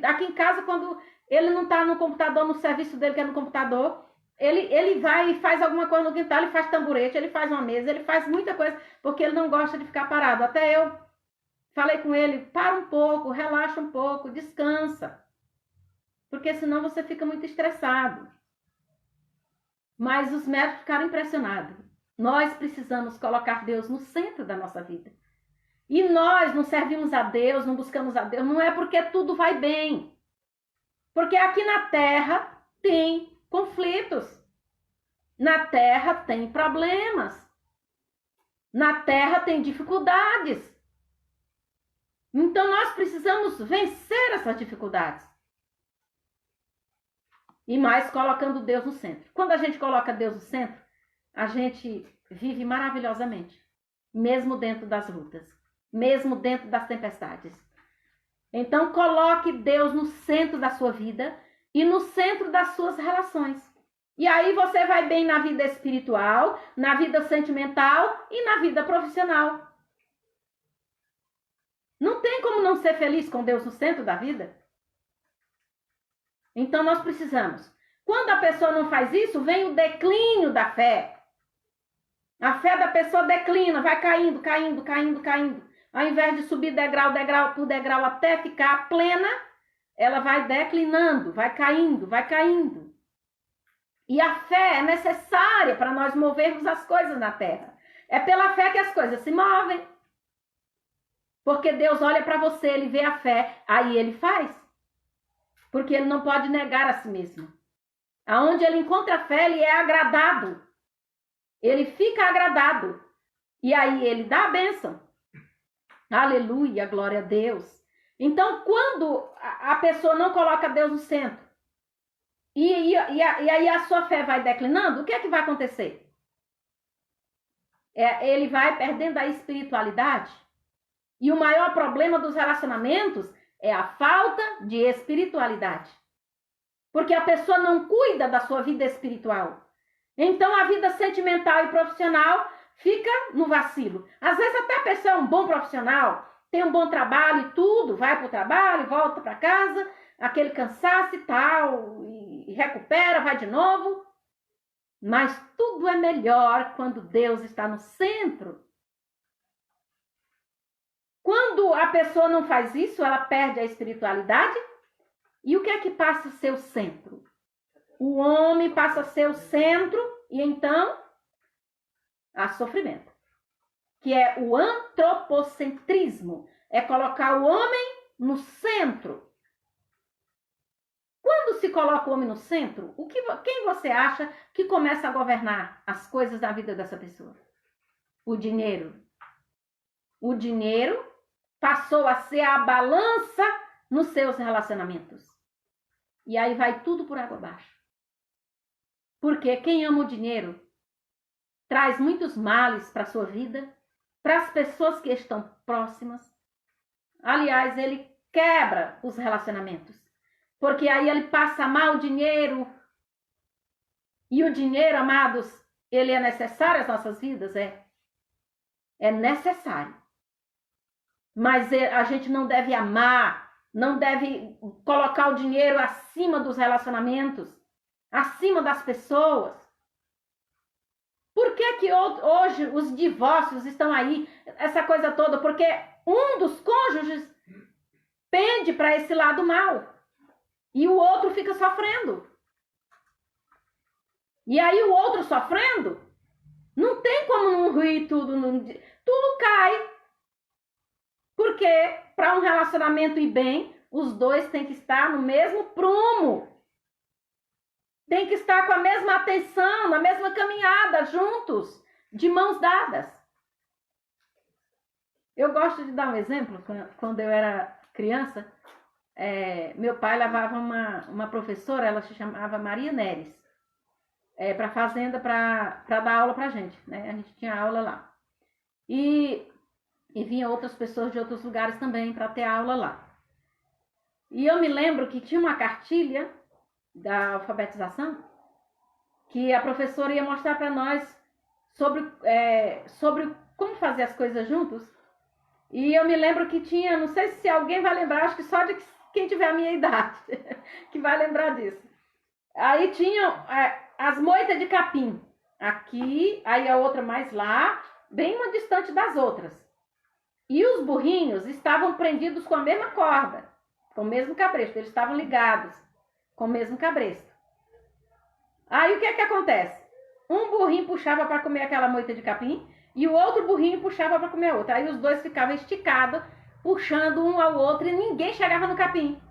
aqui em casa, quando ele não está no computador, no serviço dele que é no computador, ele vai e faz alguma coisa no quintal, ele faz tamborete, ele faz uma mesa, ele faz muita coisa, porque ele não gosta de ficar parado. Até eu falei com ele, para um pouco, relaxa um pouco, descansa, porque senão você fica muito estressado. Mas os médicos ficaram impressionados. Nós precisamos colocar Deus no centro da nossa vida. E nós não servimos a Deus, não buscamos a Deus, não é porque tudo vai bem. Porque aqui na terra tem conflitos. Na terra tem problemas. Na terra tem dificuldades. Então nós precisamos vencer essas dificuldades. E mais colocando Deus no centro. Quando a gente coloca Deus no centro, a gente vive maravilhosamente. Mesmo dentro das lutas. Mesmo dentro das tempestades. Então coloque Deus no centro da sua vida e no centro das suas relações. E aí você vai bem na vida espiritual, na vida sentimental e na vida profissional. Não tem como não ser feliz com Deus no centro da vida. Então nós precisamos. Quando a pessoa não faz isso, vem o declínio da fé. A fé da pessoa declina, vai caindo, caindo, caindo, caindo. Ao invés de subir degrau, degrau por degrau até ficar plena, ela vai declinando, vai caindo, vai caindo. E a fé é necessária para nós movermos as coisas na terra. É pela fé que as coisas se movem. Porque Deus olha para você, ele vê a fé, aí ele faz. Porque ele não pode negar a si mesmo. Aonde ele encontra a fé, ele é agradado. Ele fica agradado. E aí ele dá a bênção. Aleluia, glória a Deus. Então, quando a pessoa não coloca Deus no centro, e aí a sua fé vai declinando, o que é que vai acontecer? Ele vai perdendo a espiritualidade. E o maior problema dos relacionamentos é a falta de espiritualidade. Porque a pessoa não cuida da sua vida espiritual. Então a vida sentimental e profissional fica no vacilo. Às vezes até a pessoa é um bom profissional, tem um bom trabalho e tudo, vai para o trabalho, volta para casa, aquele cansaço e tal, e recupera, vai de novo. Mas tudo é melhor quando Deus está no centro. Quando a pessoa não faz isso, ela perde a espiritualidade. E o que é que passa a ser o centro? O homem passa a ser o centro e então há sofrimento. Que é o antropocentrismo. É colocar o homem no centro. Quando se coloca o homem no centro, quem você acha que começa a governar as coisas da vida dessa pessoa? O dinheiro. O dinheiro passou a ser a balança nos seus relacionamentos. E aí vai tudo por água abaixo. Porque quem ama o dinheiro traz muitos males para a sua vida, para as pessoas que estão próximas. Aliás, ele quebra os relacionamentos. Porque aí ele passa a amar o dinheiro. E o dinheiro, amados, ele é necessário às nossas vidas? É necessário. Mas a gente não deve amar, não deve colocar o dinheiro acima dos relacionamentos, acima das pessoas. Por que hoje os divórcios estão aí, essa coisa toda? Porque um dos cônjuges pende para esse lado mal e o outro fica sofrendo. E aí o outro sofrendo, não tem como não ruir tudo, tudo cai. Porque para um relacionamento ir bem, os dois têm que estar no mesmo prumo. Tem que estar com a mesma atenção, na mesma caminhada, juntos, de mãos dadas. Eu gosto de dar um exemplo. Quando eu era criança, meu pai levava uma professora, ela se chamava Maria Neres, para a fazenda para dar aula para a gente, né? A gente tinha aula lá. E vinha outras pessoas de outros lugares também para ter aula lá. E eu me lembro que tinha uma cartilha da alfabetização que a professora ia mostrar para nós sobre como fazer as coisas juntos. E eu me lembro que tinha, não sei se alguém vai lembrar, acho que só de quem tiver a minha idade que vai lembrar disso. Aí tinham as moitas de capim aqui, aí a outra mais lá, bem uma distante das outras. E os burrinhos estavam prendidos com a mesma corda, com o mesmo cabresto. Eles estavam ligados com o mesmo cabresto. Aí o que é que acontece? Um burrinho puxava para comer aquela moita de capim e o outro burrinho puxava para comer a outra. Aí os dois ficavam esticados, puxando um ao outro e ninguém chegava no capim.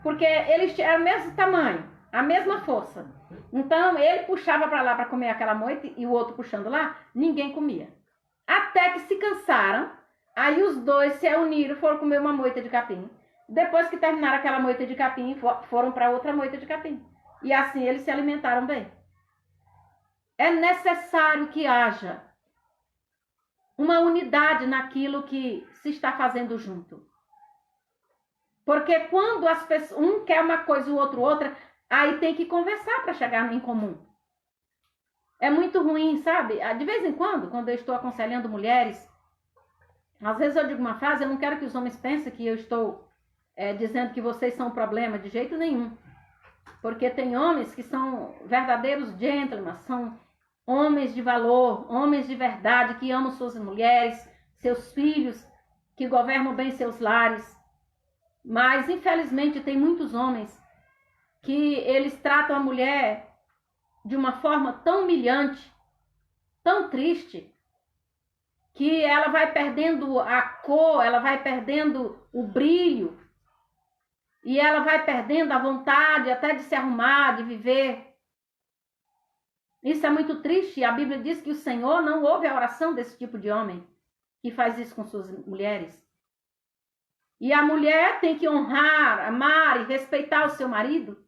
Porque eles eram o mesmo tamanho, a mesma força. Então ele puxava para lá para comer aquela moita e o outro puxando lá, ninguém comia. Até que se cansaram. Aí os dois se uniram, foram comer uma moita de capim. Depois que terminaram aquela moita de capim, foram para outra moita de capim. E assim eles se alimentaram bem. É necessário que haja uma unidade naquilo que se está fazendo junto. Porque quando as pessoas, um quer uma coisa e o outro outra, aí tem que conversar para chegar em comum. É muito ruim, sabe? De vez em quando eu estou aconselhando mulheres, às vezes eu digo uma frase, eu não quero que os homens pensem que eu estou dizendo que vocês são um problema, de jeito nenhum. Porque tem homens que são verdadeiros gentlemen, são homens de valor, homens de verdade, que amam suas mulheres, seus filhos, que governam bem seus lares. Mas, infelizmente, tem muitos homens que eles tratam a mulher de uma forma tão humilhante, tão triste, que ela vai perdendo a cor, ela vai perdendo o brilho, e ela vai perdendo a vontade até de se arrumar, de viver. Isso é muito triste. A Bíblia diz que o Senhor não ouve a oração desse tipo de homem que faz isso com suas mulheres. E a mulher tem que honrar, amar e respeitar o seu marido.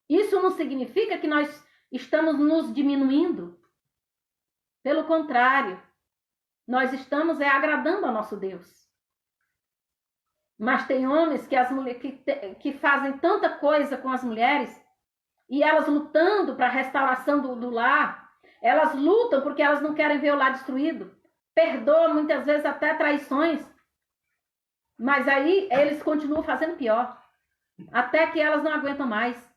Isso não significa que nós estamos nos diminuindo. Pelo contrário, nós estamos agradando ao nosso Deus. Mas tem homens que fazem tanta coisa com as mulheres e elas lutando para a restauração do lar, Elas lutam porque elas não querem ver o lar destruído. Perdoam muitas vezes até traições. Mas aí eles continuam fazendo pior. Até que elas não aguentam mais.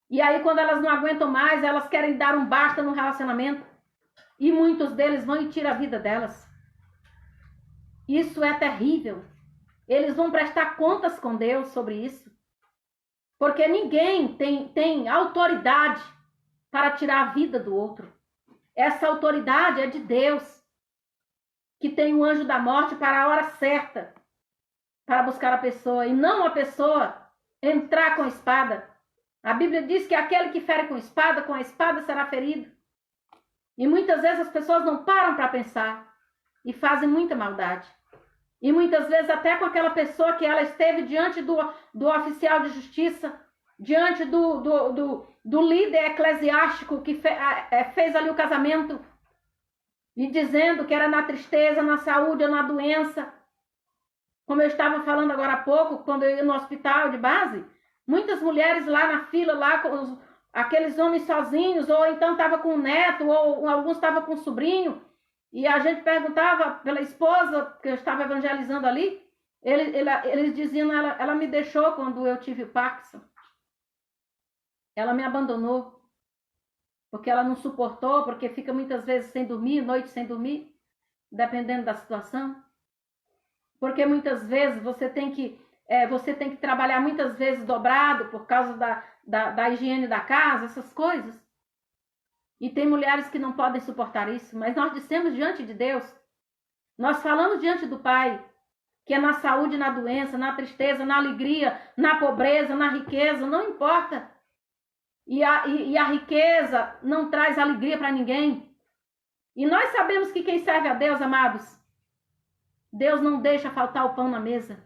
E aí quando elas não aguentam mais, elas querem dar um basta no relacionamento. E muitos deles vão e tiram a vida delas. Isso é terrível. Eles vão prestar contas com Deus sobre isso. Porque ninguém tem autoridade para tirar a vida do outro. Essa autoridade é de Deus, que tem o anjo da morte para a hora certa, para buscar a pessoa, e não a pessoa entrar com a espada. A Bíblia diz que aquele que fere com a espada será ferido. E muitas vezes as pessoas não param para pensar e fazem muita maldade. E muitas vezes até com aquela pessoa que ela esteve diante do oficial de justiça, diante do líder eclesiástico que fez ali o casamento, e dizendo que era na tristeza, na saúde ou na doença. Como eu estava falando agora há pouco, quando eu ia no hospital de base, muitas mulheres lá na fila, lá com aqueles homens sozinhos, ou então estava com o neto, ou alguns estavam com o sobrinho, e a gente perguntava pela esposa, que eu estava evangelizando ali, eles diziam, ela me deixou quando eu tive o Parkinson. Ela me abandonou, porque ela não suportou, porque fica muitas vezes sem dormir, noite sem dormir, dependendo da situação. Porque muitas vezes você tem que trabalhar muitas vezes dobrado por causa da higiene da casa, essas coisas. E tem mulheres que não podem suportar isso, mas nós dissemos diante de Deus, nós falamos diante do Pai, que é na saúde, na doença, na tristeza, na alegria, na pobreza, na riqueza, não importa. E a riqueza não traz alegria para ninguém. E nós sabemos que quem serve a Deus, amados, Deus não deixa faltar o pão na mesa.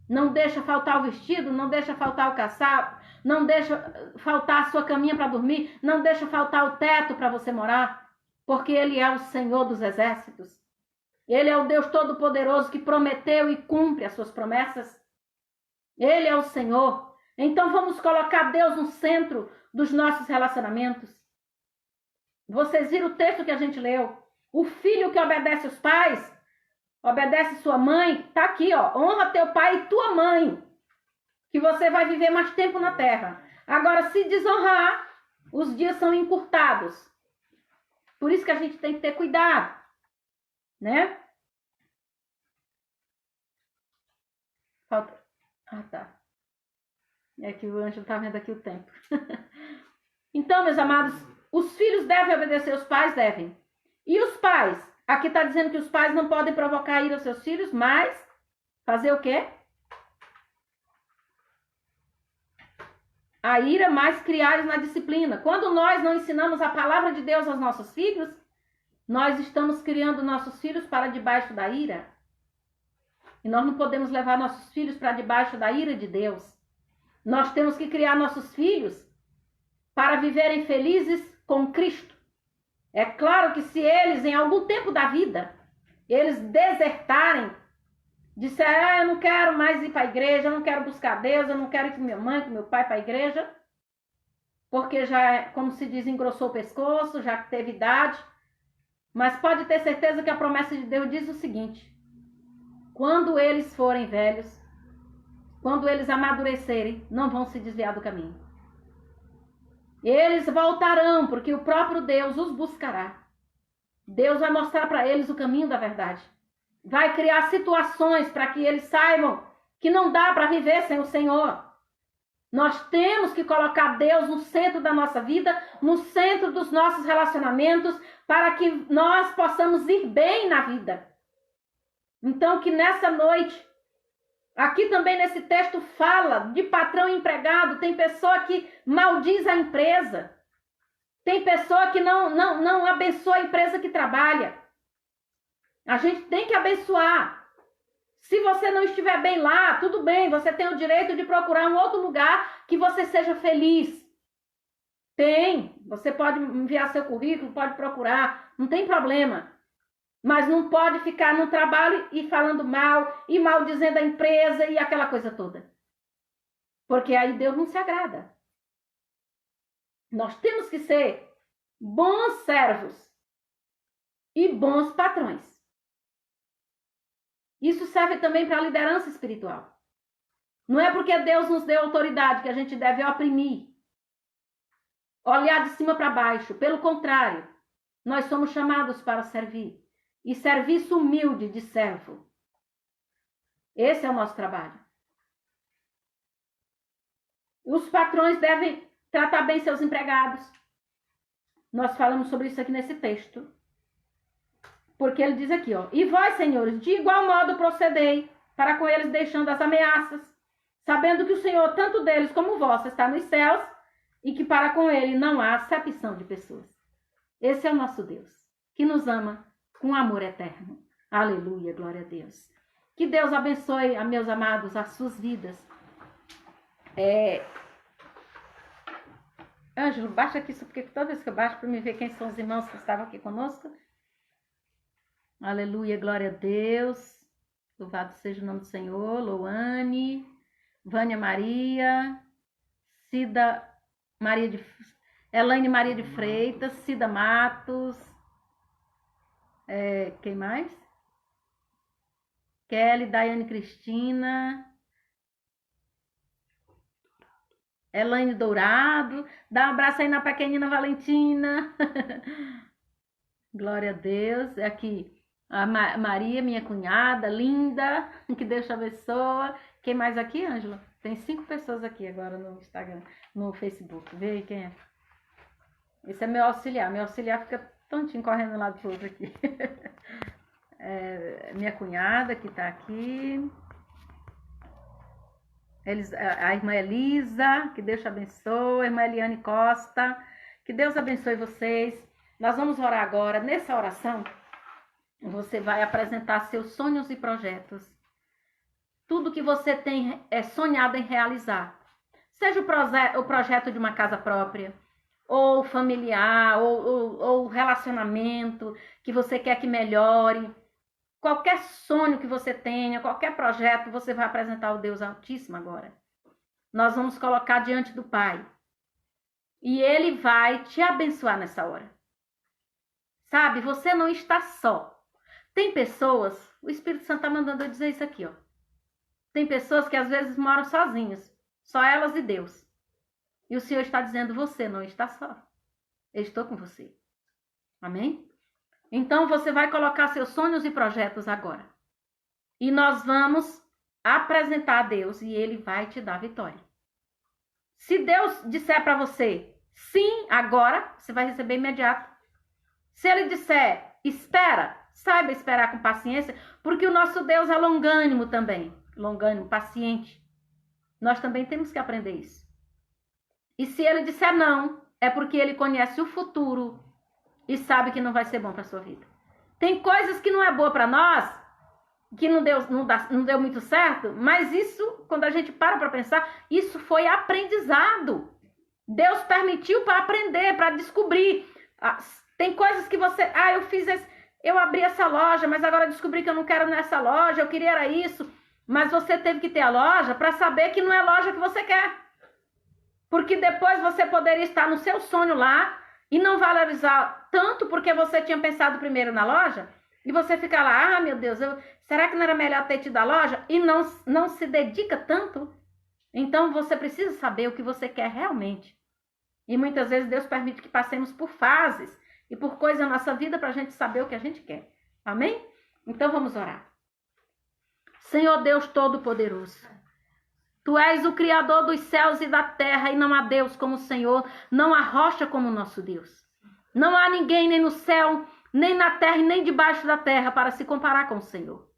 Não deixa faltar o vestido, não deixa faltar o casaco, não deixa faltar a sua caminha para dormir, não deixa faltar o teto para você morar, porque Ele é o Senhor dos exércitos. Ele é o Deus Todo-Poderoso que prometeu e cumpre as suas promessas. Ele é o Senhor. Então vamos colocar Deus no centro dos nossos relacionamentos. Vocês viram o texto que a gente leu? O filho que obedece os pais, obedece sua mãe, tá aqui, ó. Honra teu pai e tua mãe, que você vai viver mais tempo na terra. Agora, se desonrar, os dias são encurtados. Por isso que a gente tem que ter cuidado, né? Falta. Ah, tá. É que o anjo tá vendo aqui o tempo. Então, meus amados, os filhos devem obedecer os pais? Devem. E os pais? Aqui está dizendo que os pais não podem provocar ira aos seus filhos, mas fazer o quê? A ira, mais criá-los na disciplina. Quando nós não ensinamos a palavra de Deus aos nossos filhos, nós estamos criando nossos filhos para debaixo da ira. E nós não podemos levar nossos filhos para debaixo da ira de Deus. Nós temos que criar nossos filhos para viverem felizes com Cristo. É claro que se eles, em algum tempo da vida, eles desertarem, disserem, eu não quero mais ir para a igreja, eu não quero buscar Deus, eu não quero ir com minha mãe, com meu pai para a igreja, porque já, como se diz, engrossou o pescoço, já teve idade. Mas pode ter certeza que a promessa de Deus diz o seguinte: quando eles forem velhos, quando eles amadurecerem, não vão se desviar do caminho. Eles voltarão, porque o próprio Deus os buscará. Deus vai mostrar para eles o caminho da verdade. Vai criar situações para que eles saibam que não dá para viver sem o Senhor. Nós temos que colocar Deus no centro da nossa vida, no centro dos nossos relacionamentos, para que nós possamos ir bem na vida. Então, que nessa noite, aqui também nesse texto fala de patrão e empregado. Tem pessoa que maldiz a empresa. Tem pessoa que não abençoa a empresa que trabalha. A gente tem que abençoar. Se você não estiver bem lá, tudo bem, você tem o direito de procurar um outro lugar que você seja feliz. Tem. Você pode enviar seu currículo, pode procurar, não tem problema. Mas não pode ficar no trabalho e falando mal, e maldizendo a empresa e aquela coisa toda. Porque aí Deus não se agrada. Nós temos que ser bons servos e bons patrões. Isso serve também para a liderança espiritual. Não é porque Deus nos deu autoridade que a gente deve oprimir, olhar de cima para baixo. Pelo contrário, nós somos chamados para servir. E serviço humilde de servo. Esse é o nosso trabalho. Os patrões devem tratar bem seus empregados. Nós falamos sobre isso aqui nesse texto. Porque ele diz aqui, ó: e vós, senhores, de igual modo procedei para com eles, deixando as ameaças, sabendo que o Senhor, tanto deles como vós, está nos céus, e que para com ele não há acepção de pessoas. Esse é o nosso Deus, que nos ama com amor eterno. Aleluia, glória a Deus. Que Deus abençoe, meus amados, as suas vidas. Ângelo, baixa aqui, porque toda vez que eu baixo para me ver quem são os irmãos que estavam aqui conosco. Aleluia, glória a Deus. Louvado seja o nome do Senhor. Louane, Vânia Maria, Cida Maria de... Elaine Maria de Freitas, Cida Matos. Quem mais? Kelly, Daiane Cristina. Elaine Dourado. Dá um abraço aí na pequenina Valentina. Glória a Deus. Aqui a Maria, minha cunhada, linda. Que Deus te abençoe. Quem mais aqui, Ângela? Tem 5 pessoas aqui agora no Instagram, no Facebook. Vê aí quem é. Esse é meu auxiliar. Meu auxiliar fica tontinho correndo lá do outro aqui. Minha cunhada que tá aqui. A irmã Elisa, que Deus te abençoe. A irmã Eliane Costa, que Deus abençoe vocês. Nós vamos orar agora. Nessa oração, você vai apresentar seus sonhos e projetos. Tudo que você tem sonhado em realizar. Seja o projeto de uma casa própria, ou familiar, ou relacionamento que você quer que melhore. Qualquer sonho que você tenha, qualquer projeto, você vai apresentar ao Deus Altíssimo agora. Nós vamos colocar diante do Pai. E Ele vai te abençoar nessa hora. Sabe, você não está só. Tem pessoas, o Espírito Santo está mandando eu dizer isso aqui, ó. Tem pessoas que às vezes moram sozinhas, só elas e Deus. E o Senhor está dizendo, você não está só. Eu estou com você. Amém? Então, você vai colocar seus sonhos e projetos agora. E nós vamos apresentar a Deus e Ele vai te dar vitória. Se Deus disser para você, sim, agora, você vai receber imediato. Se Ele disser, espera, saiba esperar com paciência, porque o nosso Deus é longânimo também. Longânimo, paciente. Nós também temos que aprender isso. E se Ele disser não, é porque Ele conhece o futuro e sabe que não vai ser bom para a sua vida. Tem coisas que não é boa para nós, que não deu muito certo, mas isso, quando a gente para pensar, isso foi aprendizado. Deus permitiu para aprender, para descobrir. Tem coisas que você... eu abri essa loja, mas agora descobri que eu não quero nessa loja, eu queria era isso. Mas você teve que ter a loja para saber que não é a loja que você quer. Porque depois você poderia estar no seu sonho lá, e não valorizar tanto porque você tinha pensado primeiro na loja, e você fica lá, meu Deus, será que não era melhor ter tido a loja? E não se dedica tanto. Então você precisa saber o que você quer realmente. E muitas vezes Deus permite que passemos por fases e por coisas na nossa vida para a gente saber o que a gente quer. Amém? Então vamos orar. Senhor Deus Todo-Poderoso, Tu és o Criador dos céus e da terra, e não há Deus como o Senhor, não há rocha como o nosso Deus. Não há ninguém nem no céu, nem na terra e nem debaixo da terra para se comparar com o Senhor.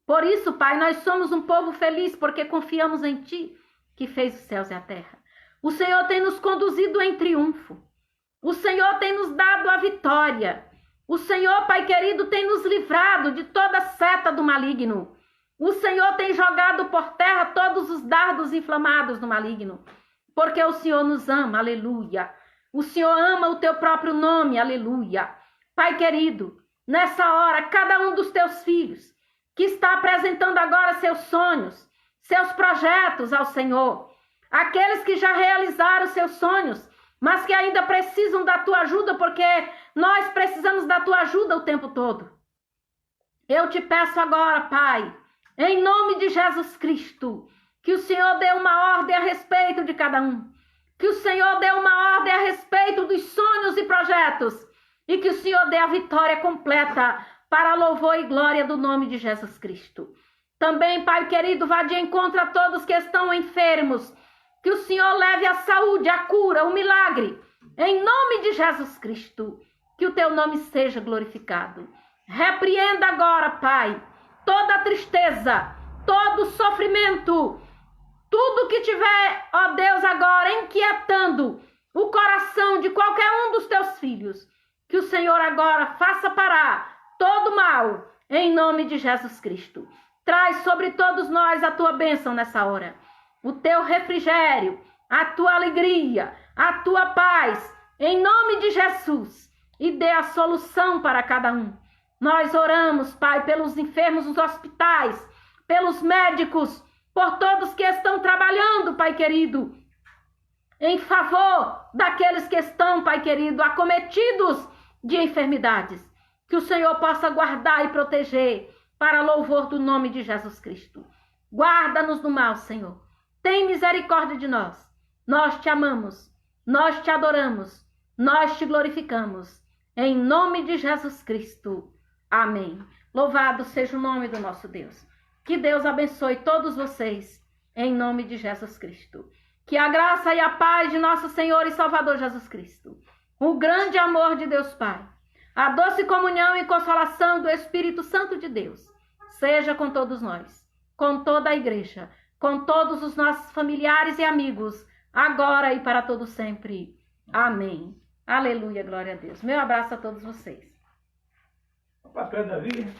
Por isso, Pai, nós somos um povo feliz porque confiamos em Ti, que fez os céus e a terra. O Senhor tem nos conduzido em triunfo. O Senhor tem nos dado a vitória. O Senhor, Pai querido, tem nos livrado de toda seta do maligno. O Senhor tem jogado por terra todos os dardos inflamados do maligno, porque o Senhor nos ama, aleluia. O Senhor ama o teu próprio nome, aleluia. Pai querido, nessa hora, cada um dos teus filhos que está apresentando agora seus sonhos, seus projetos ao Senhor, aqueles que já realizaram seus sonhos mas que ainda precisam da tua ajuda, porque nós precisamos da tua ajuda o tempo todo. Eu te peço agora, Pai, em nome de Jesus Cristo, que o Senhor dê uma ordem a respeito de cada um. Que o Senhor dê uma ordem a respeito dos sonhos e projetos. E que o Senhor dê a vitória completa para a louvor e glória do nome de Jesus Cristo. Também, Pai querido, vá de encontro a todos que estão enfermos. Que o Senhor leve a saúde, a cura, o milagre. Em nome de Jesus Cristo. Que o teu nome seja glorificado. Repreenda agora, Pai, toda a tristeza, todo o sofrimento, tudo que tiver, ó Deus, agora inquietando o coração de qualquer um dos teus filhos. Que o Senhor agora faça parar todo mal, em nome de Jesus Cristo. Traz sobre todos nós a tua bênção nessa hora, o teu refrigério, a tua alegria, a tua paz, em nome de Jesus, e dê a solução para cada um. Nós oramos, Pai, pelos enfermos nos hospitais, pelos médicos, por todos que estão trabalhando, Pai querido, em favor daqueles que estão, Pai querido, acometidos de enfermidades. Que o Senhor possa guardar e proteger para louvor do nome de Jesus Cristo. Guarda-nos do mal, Senhor. Tem misericórdia de nós. Nós te amamos, nós te adoramos, nós te glorificamos. Em nome de Jesus Cristo. Amém. Louvado seja o nome do nosso Deus. Que Deus abençoe todos vocês, em nome de Jesus Cristo. Que a graça e a paz de nosso Senhor e Salvador Jesus Cristo, o grande amor de Deus Pai, a doce comunhão e consolação do Espírito Santo de Deus, seja com todos nós, com toda a igreja, com todos os nossos familiares e amigos, agora e para todo sempre. Amém. Aleluia, glória a Deus. Meu abraço a todos vocês. O papel da vida.